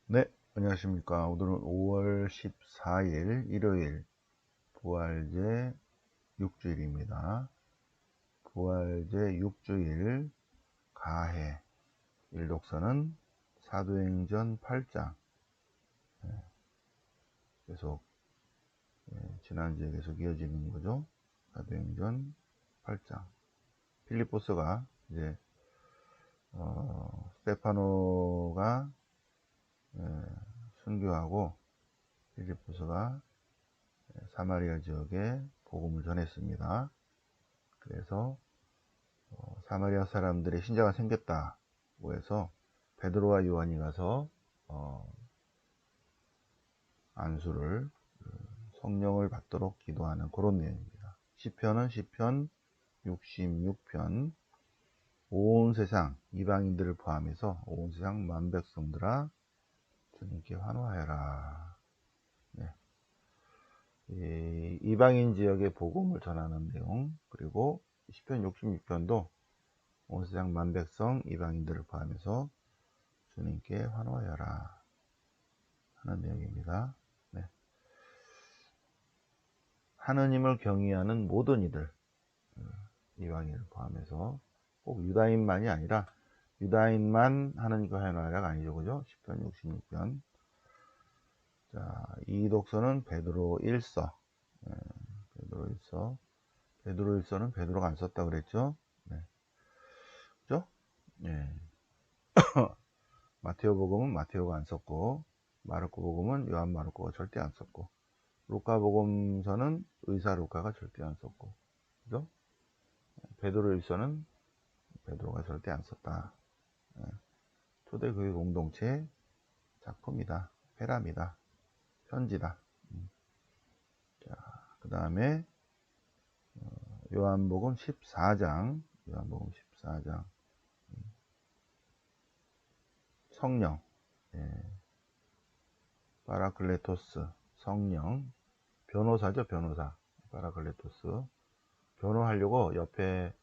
네, 안녕하십니까. 오늘은 5월 14일 일요일 부활제 6주일입니다. 부활제 6주일 가해 일독서는 사도행전 8장. 계속 지난주에 계속 이어지는 거죠. 사도행전 8장. 필리포스가 이제 스테파노가 순교하고 필리포스가 사마리아 지역에 복음을 전했습니다. 그래서 사마리아 사람들의 신자가 생겼다고 해서 베드로와 요한이 가서 안수를 성령을 받도록 기도하는 그런 내용입니다. 시편은 시편 66편 온 세상 이방인들을 포함해서 온 세상 만백성들아 주님께 환호하여라. 네. 이방인 지역의 복음을 전하는 내용, 그리고 시편 66편도 온 세상 만백성 이방인들을 포함해서 주님께 환호하여라 하는 내용입니다. 네. 하느님을 경외하는 모든 이들, 이방인을 포함해서 꼭 유다인만이 아니라 유다인만 하느님께 환호하여라가 아니죠, 그죠? 시편 66편. 자, 이 독서는 베드로 1서. 베드로 1서. 베드로 1서는 베드로가 안 썼다 그랬죠? 네. 그죠? 네. 마테오복음은 마테오가 안 썼고, 마르코복음은 요한 마르코가 절대 안 썼고, 루카복음서는 의사 루카가 절대 안 썼고, 그죠? 베드로 1서는 베드로가 절대 안 썼다. 초대교회 공동체 작품이다. 페라미다. 편지다. 자, 그 다음에 요한복음 14장. 요한복음 14장. 성령. 파라클레토스. 성령. 변호사죠, 변호사. 파라클레토스. 변호하려고 옆에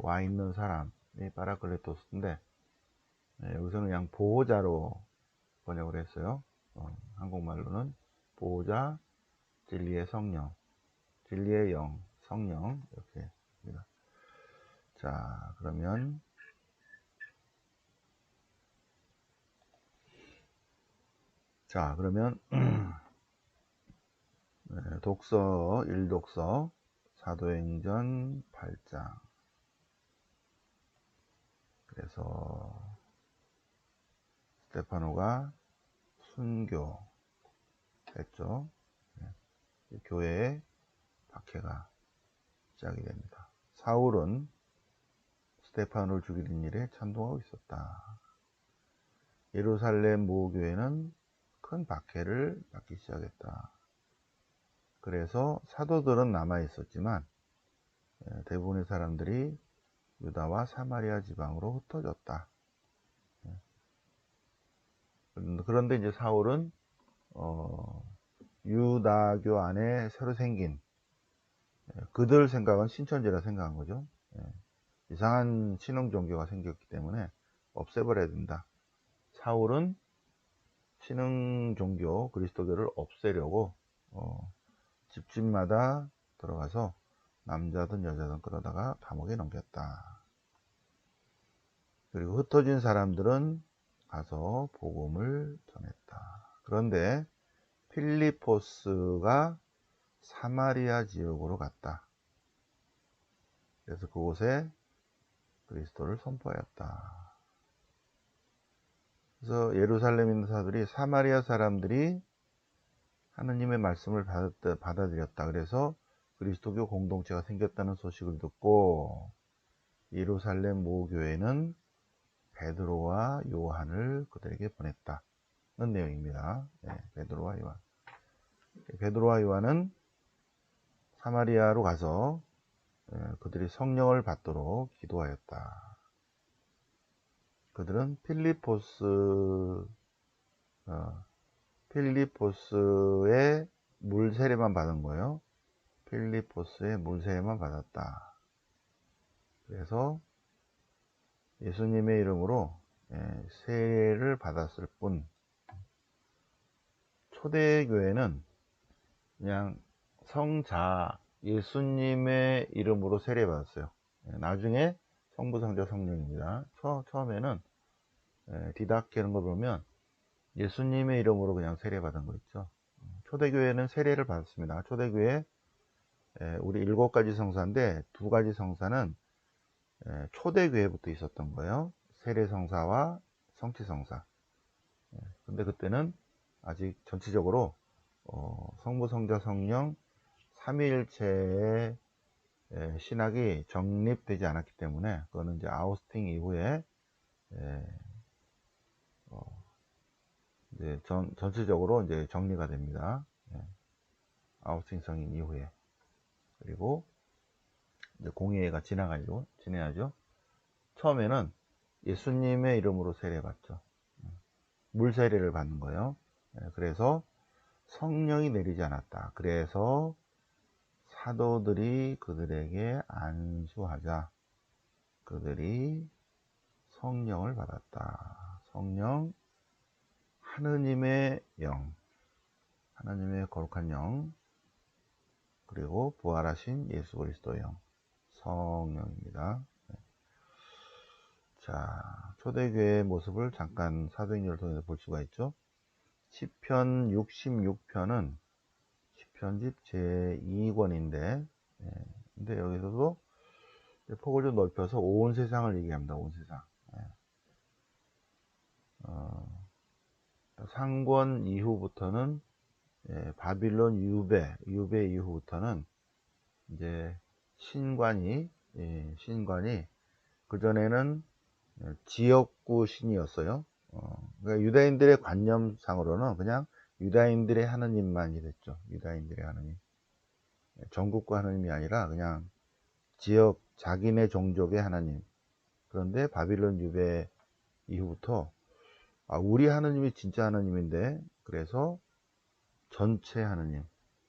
와 있는 사람이 파라클레토스인데, 여기서는 그냥 보호자로 번역을 했어요. 한국말로는 보호자, 진리의 성령, 진리의 영, 성령 이렇게 합니다. 자, 그러면 독서 1독서 사도행전 8장. 그래서 스테파노가 순교했죠. 교회에 박해가 시작이 됩니다. 사울은 스테파노를 죽이는 일에 찬동하고 있었다. 예루살렘 모교회는 큰 박해를 받기 시작했다. 그래서 사도들은 남아 있었지만 대부분의 사람들이 유다와 사마리아 지방으로 흩어졌다. 그런데 이제 사울은 유다교 안에 새로 생긴, 그들 생각은 신천지라 생각한 거죠. 이상한 신흥 종교가 생겼기 때문에 없애버려야 된다. 사울은 신흥 종교 그리스도교를 없애려고 집집마다 들어가서 남자든 여자든 끌어다가 감옥에 넘겼다. 그리고 흩어진 사람들은 가서 복음을 전했다. 그런데 필리포스가 사마리아 지역으로 갔다. 그래서 그곳에 그리스도를 선포하였다. 그래서 예루살렘 있는 사람들이 사마리아 사람들이 하느님의 말씀을 받아들였다. 그래서 그리스도교 공동체가 생겼다는 소식을 듣고 예루살렘 모교회는 베드로와 요한을 그들에게 보냈다는 내용입니다. 베드로와 요한. 베드로와 요한은 사마리아로 가서 그들이 성령을 받도록 기도하였다. 그들은 필리포스의 물 세례만 받은 거예요. 필리포스의 물 세례만 받았다. 그래서 예수님의 이름으로 세례를 받았을 뿐 초대교회는 그냥 성자 예수님의 이름으로 세례받았어요. 나중에 성부, 성자, 성령입니다. 처음에는 디다케는 거 보면 예수님의 이름으로 그냥 세례받은 거 있죠. 초대교회는 세례를 받았습니다. 초대교회 우리 7가지 성사인데 2가지 성사는 초대교회부터 있었던 거예요. 세례성사와 성취성사. 근데 그때는 아직 전체적으로 성부, 성자, 성령 삼위일체의 신학이 정립되지 않았기 때문에 그거는 이제 아우스팅 이후에 이제 전체적으로 이제 정리가 됩니다. 아우스팅 성인 이후에. 그리고 이제 공의회가 진행하죠. 처음에는 예수님의 이름으로 세례받죠. 물 세례를 받는 거예요. 그래서 성령이 내리지 않았다. 그래서 사도들이 그들에게 안수하자 그들이 성령을 받았다. 성령, 하느님의 영, 하나님의 거룩한 영, 그리고 부활하신 예수 그리스도의 영, 성령입니다. 자, 초대교회의 모습을 잠깐 사도행전을 통해서 볼 수가 있죠. 시편 66편은 시편집 제2권인데 근데 여기서도 폭을 좀 넓혀서 온 세상을 얘기합니다. 온 세상. 상권 이후부터는 바빌론 유배 이후부터는 이제 신관이 그전에는 지역구 신이었어요. 그러니까 유다인들의 관념상으로는 그냥 유다인들의 하느님만이 됐죠. 유다인들의 하느님. 전국구 하느님이 아니라 그냥 지역 자기네 종족의 하나님. 그런데 바빌론 유배 이후부터 우리 하느님이 진짜 하느님인데 그래서 전체 하느님,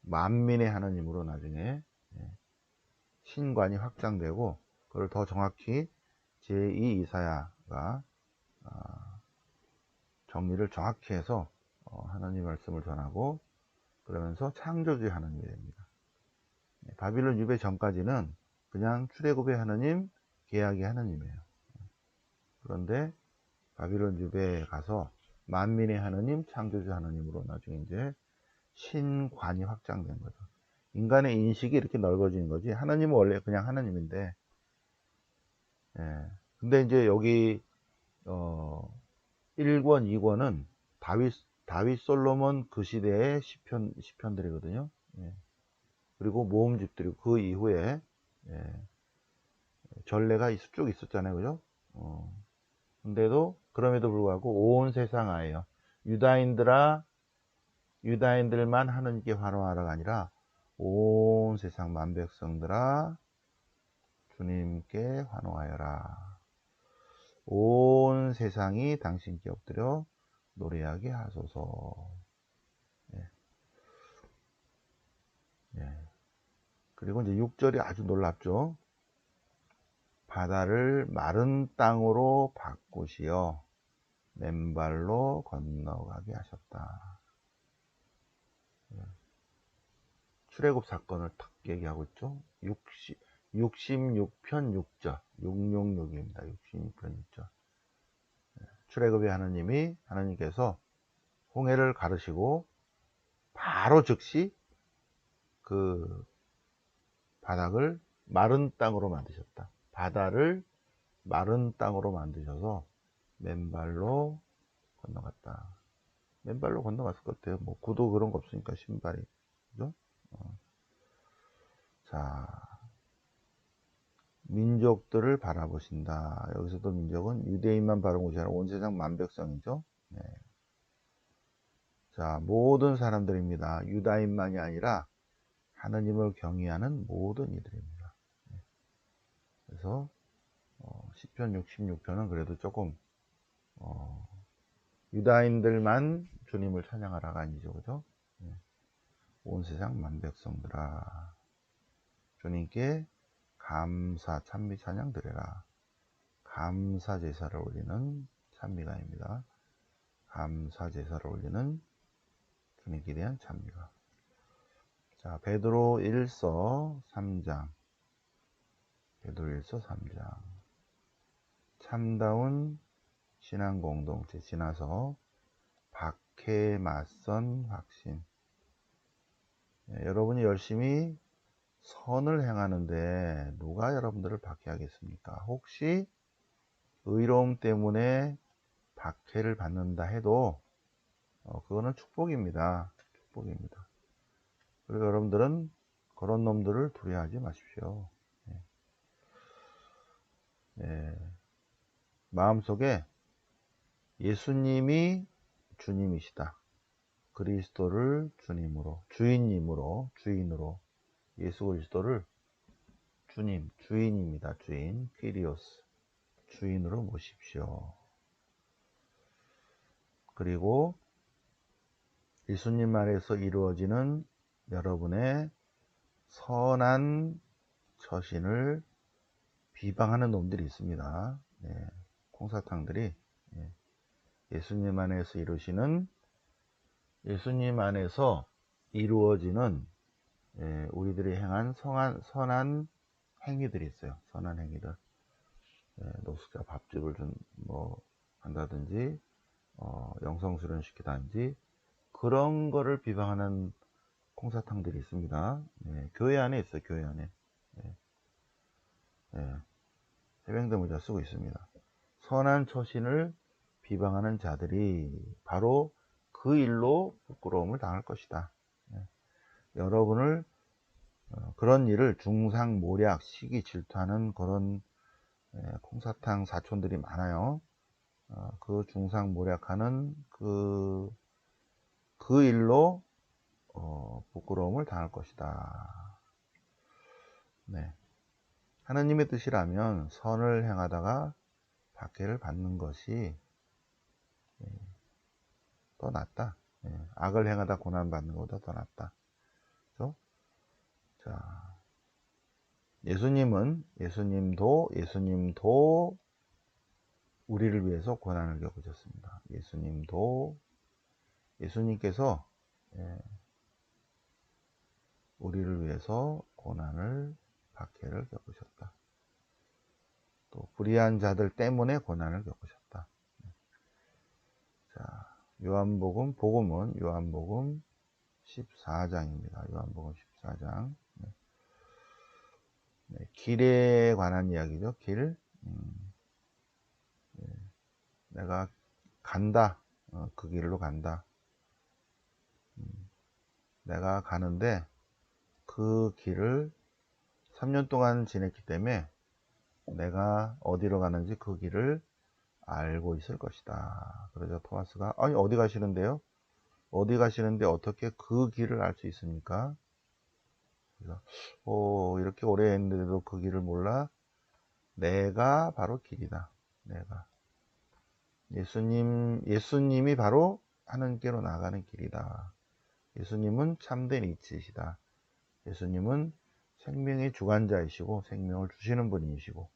만민의 하느님으로 나중에 신관이 확장되고 그걸 더 정확히 제2 이사야가 정리를 정확히 해서 하나님 말씀을 전하고 그러면서 창조주의 하나님이 됩니다. 바빌론 유배 전까지는 그냥 출애굽의 하나님, 계약의 하나님이에요. 그런데 바빌론 유배에 가서 만민의 하나님, 창조주 하나님으로 나중에 이제 신관이 확장된 거죠. 인간의 인식이 이렇게 넓어지는 거지. 하나님은 원래 그냥 하나님인데, 근데 이제 여기 1권, 2권은 다윗 솔로몬 그 시대의 시편들이거든요. 그리고 모음집들이고 그 이후에 전례가 쭉 있었잖아요, 그죠? 근데도 그럼에도 불구하고 온 세상 아예요. 유다인들만 하느님께 환호하라가 아니라 온 세상 만백성들아 주님께 환호하여라. 온 세상이 당신께 엎드려 노래하게 하소서. 그리고 이제 6절이 아주 놀랍죠. 바다를 마른 땅으로 바꾸시어 맨발로 건너가게 하셨다. 출애굽 사건을 탁 얘기하고 있죠. 66편 6절 666입니다. 66편 6절. 출애굽의 하나님께서 홍해를 가르시고 바로 즉시 그 바닥을 마른 땅으로 만드셨다. 바다를 마른 땅으로 만드셔서 맨발로 건너갔다. 맨발로 건너갔을 것 같아요. 뭐 구도 그런 거 없으니까 신발이. 그죠? 자, 민족들을 바라보신다. 여기서도 민족은 유대인만 바라본 것이 아니라 온 세상 만백성이죠. 자, 모든 사람들입니다. 유다인만이 아니라 하느님을 경외하는 모든 이들입니다. 그래서 시편 66편은 그래도 조금 유다인들만 주님을 찬양하라가 아니죠, 그죠? 온 세상 만백성들아 주님께 감사 찬미 찬양 드려라. 감사 제사를 올리는 찬미가입니다. 감사 제사를 올리는 주님께 대한 찬미가. 자, 베드로 1서 3장. 베드로 1서 3장. 참다운 신앙 공동체 지나서 박해에 맞선 확신. 여러분이 열심히 선을 행하는데 누가 여러분들을 박해하겠습니까? 혹시 의로움 때문에 박해를 받는다 해도 그거는 축복입니다. 축복입니다. 그리고 여러분들은 그런 놈들을 두려워하지 마십시오. 마음속에 예수님이 주님이시다. 그리스도를 주님으로, 주인으로 예수 그리스도를 주인입니다. 주인, 퀴리오스, 주인으로 모십시오. 그리고 예수님 안에서 이루어지는 여러분의 선한 처신을 비방하는 놈들이 있습니다. 콩사탕들이 예수님 안에서 이루어지는 우리들이 행한 선한 행위들이 있어요. 선한 행위들. 노숙자 밥집을 한다든지 영성수련 시키다든지 그런 거를 비방하는 콩사탕들이 있습니다. 교회 안에 있어요. 교회 안에. 해병대 모자 쓰고 있습니다. 선한 처신을 비방하는 자들이 바로 그 일로 부끄러움을 당할 것이다. 여러분을 그런 일을 중상모략, 시기, 질투하는 그런 콩사탕 사촌들이 많아요. 그 중상모략하는 그 일로 부끄러움을 당할 것이다. 하나님의 뜻이라면 선을 행하다가 박해를 받는 것이 더 낫다. 악을 행하다 고난 받는 것보다 더 낫다. 그렇죠? 자, 예수님도 우리를 위해서 고난을 겪으셨습니다. 예수님께서 우리를 위해서 고난을, 박해를 겪으셨다. 또 불의한 자들 때문에 고난을 겪으셨다. 자, 요한복음 14장입니다. 요한복음 14장. 길에 관한 이야기죠. 길. 내가 간다. 그 길로 간다. 내가 가는데 그 길을 3년 동안 지냈기 때문에 내가 어디로 가는지 그 길을 알고 있을 것이다. 그러자 토마스가 아니 어디 가시는데요? 어디 가시는데 어떻게 그 길을 알 수 있습니까? 그래서 이렇게 오래 했는데도 그 길을 몰라? 내가 바로 길이다. 내가 예수님이 바로 하나님께로 나가는 길이다. 예수님은 참된 이치이시다. 예수님은 생명의 주관자이시고 생명을 주시는 분이시고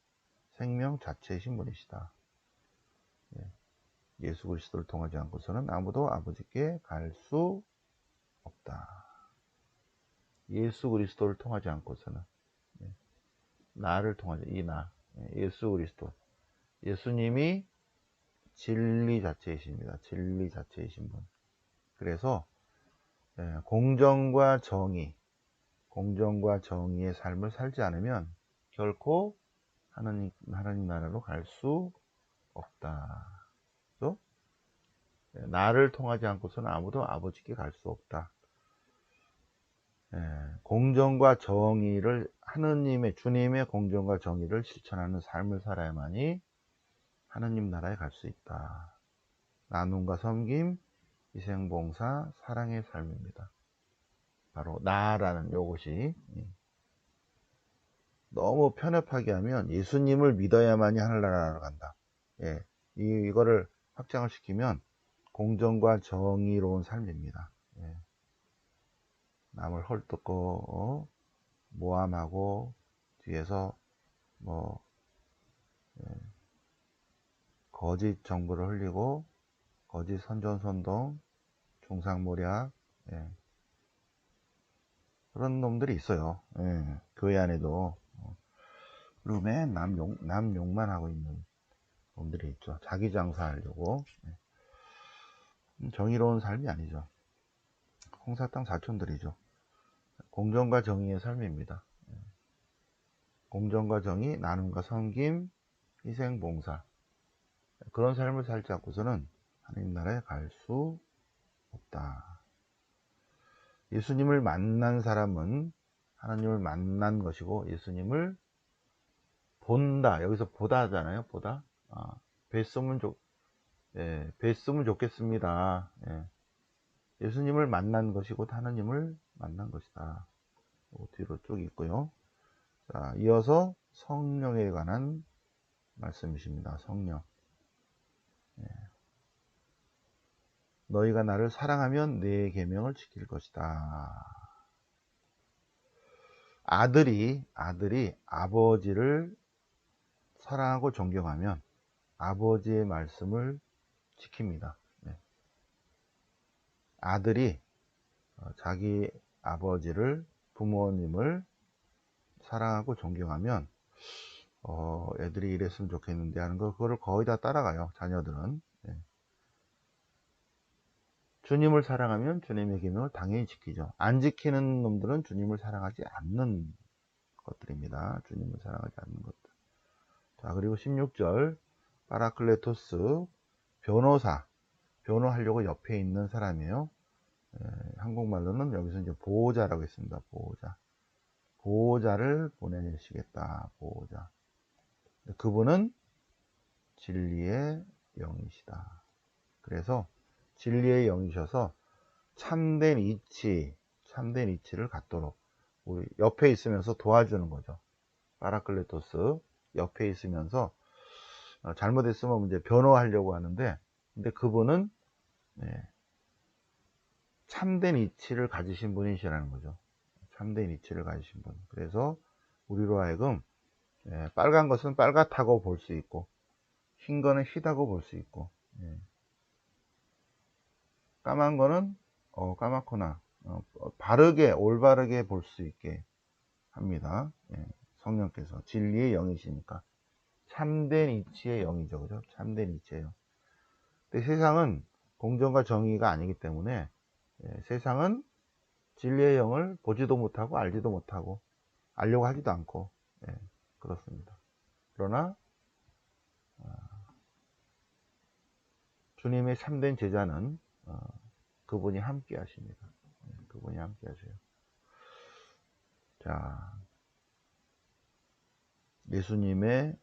생명 자체이신 분이시다. 예수 그리스도를 통하지 않고서는 아무도 아버지께 갈 수 없다. 예수 그리스도를 통하지 않고서는 나를 통하지 예수 그리스도 예수님이 진리 자체이십니다. 진리 자체이신 분. 그래서 공정과 정의의 삶을 살지 않으면 결코 하나님 나라로 갈 수 없다. 또 나를 통하지 않고서는 아무도 아버지께 갈 수 없다. 공정과 정의를 주님의 공정과 정의를 실천하는 삶을 살아야만이 하나님 나라에 갈 수 있다. 나눔과 섬김, 희생봉사, 사랑의 삶입니다. 바로 나라는 요것이 너무 편협하게 하면 예수님을 믿어야만이 하늘나라로 간다. 이거를 확장을 시키면 공정과 정의로운 삶입니다. 남을 헐뜯고 모함하고 뒤에서 거짓 정보를 흘리고 거짓 선전선동 중상모략 예. 그런 놈들이 있어요. 예. 교회 안에도. 그리고 맨 남 욕만 하고 있는 놈들이 있죠. 자기 장사하려고. 정의로운 삶이 아니죠. 홍사탕 사촌들이죠. 공정과 정의의 삶입니다. 공정과 정의, 나눔과 섬김, 희생, 봉사. 그런 삶을 살지 않고서는 하나님 나라에 갈 수 없다. 예수님을 만난 사람은 하나님을 만난 것이고, 예수님을 본다. 여기서 보다 하잖아요. 보다. 뵀으면 좋겠습니다. 예. 예수님을 만난 것이고 하나님을 만난 것이다. 뒤로 쭉 있고요. 자, 이어서 성령에 관한 말씀이십니다. 성령. 예. 너희가 나를 사랑하면 내 계명을 지킬 것이다. 아들이 아버지를 사랑하고 존경하면 아버지의 말씀을 지킵니다. 네. 아들이 자기 아버지를, 부모님을 사랑하고 존경하면 애들이 이랬으면 좋겠는데 하는 거, 그거를 거의 다 따라가요. 자녀들은. 네. 주님을 사랑하면 주님의 계명을 당연히 지키죠. 안 지키는 놈들은 주님을 사랑하지 않는 것들입니다. 주님을 사랑하지 않는 것들. 자, 그리고 16절 파라클레토스, 변호사, 변호하려고 옆에 있는 사람이에요. 한국말로는 여기서 이제 보호자라고 했습니다. 보호자를 보내시겠다. 보호자. 그분은 진리의 영이시다. 그래서 진리의 영이셔서 참된 이치를 갖도록 우리 옆에 있으면서 도와주는 거죠. 파라클레토스 옆에 있으면서 잘못했으면 이제 변호하려고 하는데, 근데 그분은 참된 이치를 가지신 분이시라는 거죠. 참된 이치를 가지신 분. 그래서 우리로 하여금 빨간 것은 빨갛다고 볼 수 있고, 흰 거는 희다고 볼 수 있고, 까만 거는 까맣구나, 바르게, 올바르게 볼 수 있게 합니다. 성령께서 진리의 영이시니까 참된 이치의 영이죠. 그죠? 참된 이치의 영. 근데 세상은 공정과 정의가 아니기 때문에 세상은 진리의 영을 보지도 못하고 알지도 못하고 알려고 하지도 않고 그렇습니다. 그러나 주님의 참된 제자는 그분이 함께 하십니다. 그분이 함께 하세요. 자, 예수님의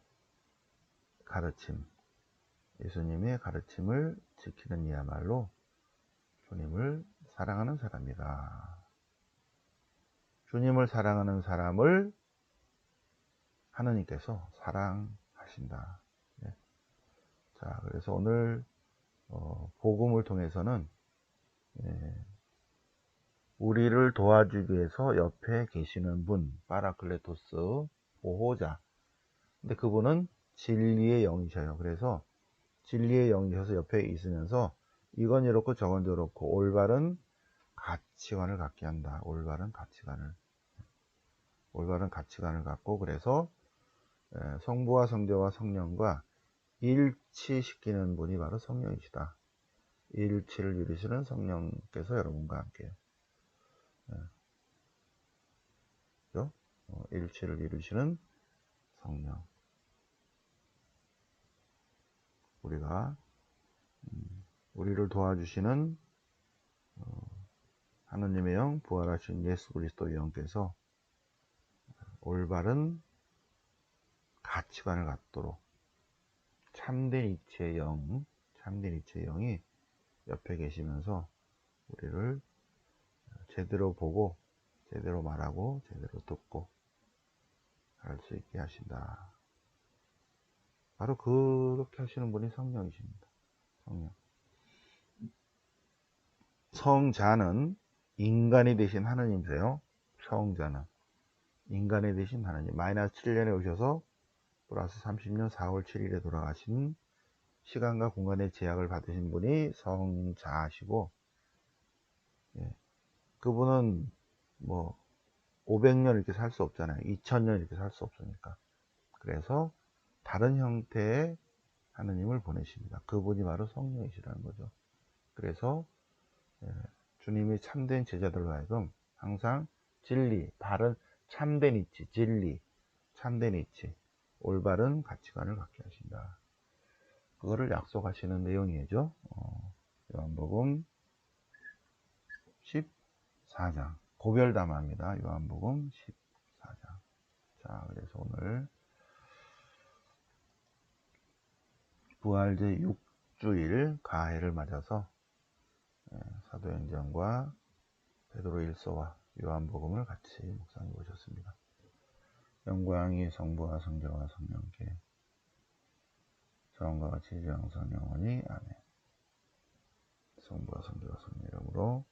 가르침을 지키는 이야말로 주님을 사랑하는 사람이다. 주님을 사랑하는 사람을 하느님께서 사랑하신다. 자, 그래서 오늘 복음을 통해서는 우리를 도와주기 위해서 옆에 계시는 분, 파라클레토스, 보호자. 근데 그분은 진리의 영이셔요. 그래서 진리의 영이셔서 옆에 있으면서 이건 이렇고 저건 저렇고 올바른 가치관을 갖게 한다. 올바른 가치관을 갖고, 그래서 성부와 성자와 성령과 일치시키는 분이 바로 성령이시다. 일치를 이루시는 성령께서 여러분과 함께해요. 그렇죠? 일치를 이루시는 성령. 우리를 도와주시는 하느님의 영, 부활하신 예수 그리스도의 영께서 올바른 가치관을 갖도록 참된 이치의 영이 옆에 계시면서 우리를 제대로 보고, 제대로 말하고, 제대로 듣고 할 수 있게 하신다. 바로 그렇게 하시는 분이 성령이십니다. 성령. 성자는 인간이 되신 하느님이세요. 성자는 인간이 되신 하느님. 마이너스 7년에 오셔서 플러스 30년 4월 7일에 돌아가신, 시간과 공간의 제약을 받으신 분이 성자시고, 그분은 뭐 500년 이렇게 살 수 없잖아요. 2000년 이렇게 살 수 없으니까. 그래서 다른 형태의 하느님을 보내십니다. 그분이 바로 성령이시라는 거죠. 그래서 주님이 참된 제자들로 하여금 항상 진리, 바른 참된 이치, 진리, 참된 이치, 올바른 가치관을 갖게 하신다. 그거를 약속하시는 내용이죠. 요한복음 14장 고별담화입니다. 요한복음 14장. 자, 그래서 오늘 부활제 6주일 가해를 맞아서 사도행전과 베드로일서와 요한복음을 같이 묵상해 보셨습니다. 영광이 성부와 성자와 성령께 처음과 같이 이제 항상 영원히 아멘. 성부와 성자와 성령 이름으로